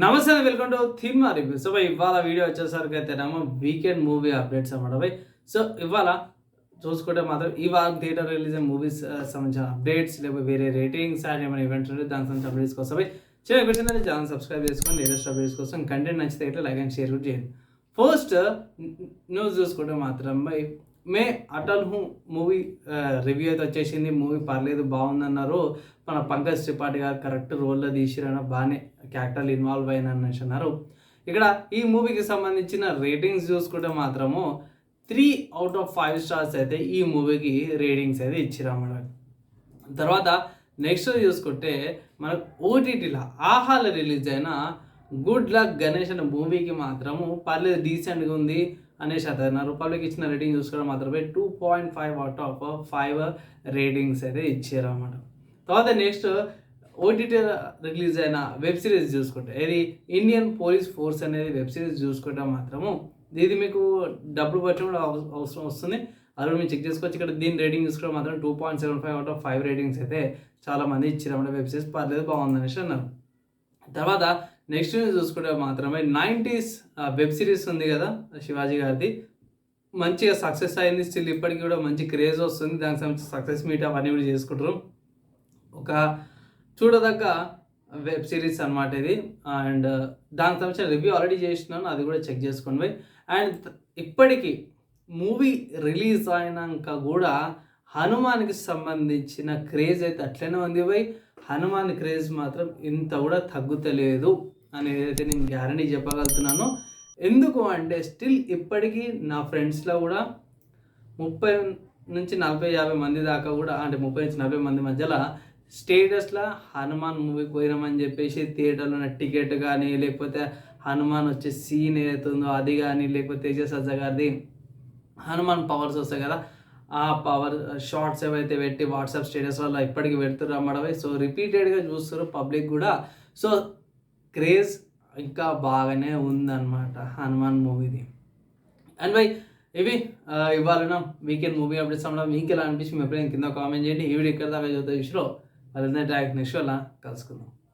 నమస్తే welcome to cinema review. So ఇవాళ video వచ్చేసరికి అయితేనేమో వీకెండ్ మూవీ అప్డేట్స్ అన్నమాట బై. సో ఇవాళ చూసుకుంటే మాత్రం ఈ వారం థియేటర్ రిలీజ్ అయిన మూవీస్ సంబంధించిన అప్డేట్స్ లేకపోతే వేరే రేటింగ్స్ అండ్ ఏమైనా ఈవెంట్స్ ఉంటే దానికి సంబంధించిన అప్డేట్స్ కోసం చిన్న క్వశ్చన్ అనేది ఛానల్ సబ్స్క్రైబ్ చేసుకొని లేటెస్ట్ అప్డేట్స్ కోసం కంటెంట్ నచ్చితే ఇట్లా లైక్ అండ్ షేర్ కూడా చేయండి. ఫస్ట్ న్యూస్ చూసుకుంటే మాత్రం by May Atal who movie review అయితే వచ్చేసింది. మూవీ పర్లేదు బాగుందన్నారు. మన పంకజ్ త్రిపాఠి గారు కరెక్ట్ రోల్లో తీసిరన్న బాగానే క్యారెక్టర్లు ఇన్వాల్వ్ అయిన అనేసి అన్నారు. ఇక్కడ ఈ మూవీకి సంబంధించిన రేటింగ్స్ చూసుకుంటే మాత్రము 3/5 స్టార్స్ అయితే ఈ మూవీకి రేటింగ్స్ అయితే ఇచ్చిరన్నమాట. తర్వాత నెక్స్ట్ చూసుకుంటే మనకు ఓటీటీలో ఆహాలో రిలీజ్ అయిన గుడ్ లక్ గణేష్ అనే మూవీకి మాత్రము పర్లేదు డీసెంట్గా ఉంది అనేసి అన్నారు. పబ్లిక్ ఇచ్చిన రేటింగ్ చూసుకోవడం మాత్రమే 2.5/5 రేటింగ్స్ అయితే ఇచ్చారు అన్నమాట. తర్వాత నెక్స్ట్ ఓటీటీ రిలీజ్ అయిన వెబ్ సిరీస్ చూసుకుంటే ఇది ఇండియన్ పోలీస్ ఫోర్స్ అనేది వెబ్ సిరీస్ చూసుకుంటే మాత్రము ఇది మీకు డబ్బులు పట్టడం కూడా అవసరం వస్తుంది. అది మీరు చెక్ చేసుకోవచ్చు. ఇక్కడ దీని రేటింగ్ చూసుకోవడం మాత్రం 2.75/5 రేటింగ్స్ అయితే చాలామంది ఇచ్చారన్నమాట. వెబ్ సిరీస్ పర్లేదు బాగుందనేసి అన్నారు. తర్వాత నెక్స్ట్ చూసుకుంటే మాత్రమే 90s వెబ్ సిరీస్ ఉంది కదా శివాజీ గారిది, మంచిగా సక్సెస్ అయింది. స్టిల్ ఇప్పటికీ కూడా మంచి క్రేజ్ వస్తుంది. దానికి సంబంధించి సక్సెస్ మీట్ అవన్నీ కూడా చేసుకుంటారు. ఒక చూడదగ్గ వెబ్ సిరీస్ అనమాట ఇది. అండ్ దానికి సంబంధించిన రివ్యూ ఆల్రెడీ చేసినాను, అది కూడా చెక్ చేసుకోండి. అండ్ ఇప్పటికీ మూవీ రిలీజ్ అయినాక కూడా హనుమాన్కి సంబంధించిన క్రేజ్ అయితే అట్లనే ఉంది బై. హనుమాన్ క్రేజ్ మాత్రం ఇంత కూడా తగ్గుతలేదు అనేది అయితే నేను గ్యారంటీ చెప్పగలుగుతున్నాను. ఎందుకు అంటే స్టిల్ ఇప్పటికీ నా ఫ్రెండ్స్లో కూడా 30-40-50 మంది దాకా కూడా, అంటే 30-40 మంది మధ్యలో స్టేటస్లో హనుమాన్ మూవీకి పోయినామని చెప్పేసి థియేటర్లో ఉన్న టికెట్ కానీ లేకపోతే హనుమాన్ వచ్చే సీన్ ఏదైతుందో అది కానీ లేకపోతే తేజ సజ్జ గారిది హనుమాన్ పవర్స్ వస్తాయి కదా ఆ పవర్ షార్ట్స్ ఏవైతే పెట్టి వాట్సాప్ స్టేటస్ వల్ల ఇప్పటికీ పెడుతున్నారు అన్నమాట. సో రిపీటెడ్గా చూస్తారు పబ్లిక్ కూడా. సో క్రేజ్ ఇంకా బాగానే ఉందన్నమాట హనుమాన్ మూవీది. అండ్ బై ఇవి ఇవాళ వీకెండ్ మూవీ అప్డేట్స్ అన్నమాట. మీకు ఎలా అనిపించి మీ ఎప్పుడైనా కింద కామెంట్ చేయండి. ఈ వీడియో ఇక్కడ దాకా చూద్దాం విషయంలో వాళ్ళందరూ నెక్స్ట్ అలా కలుసుకుందాం.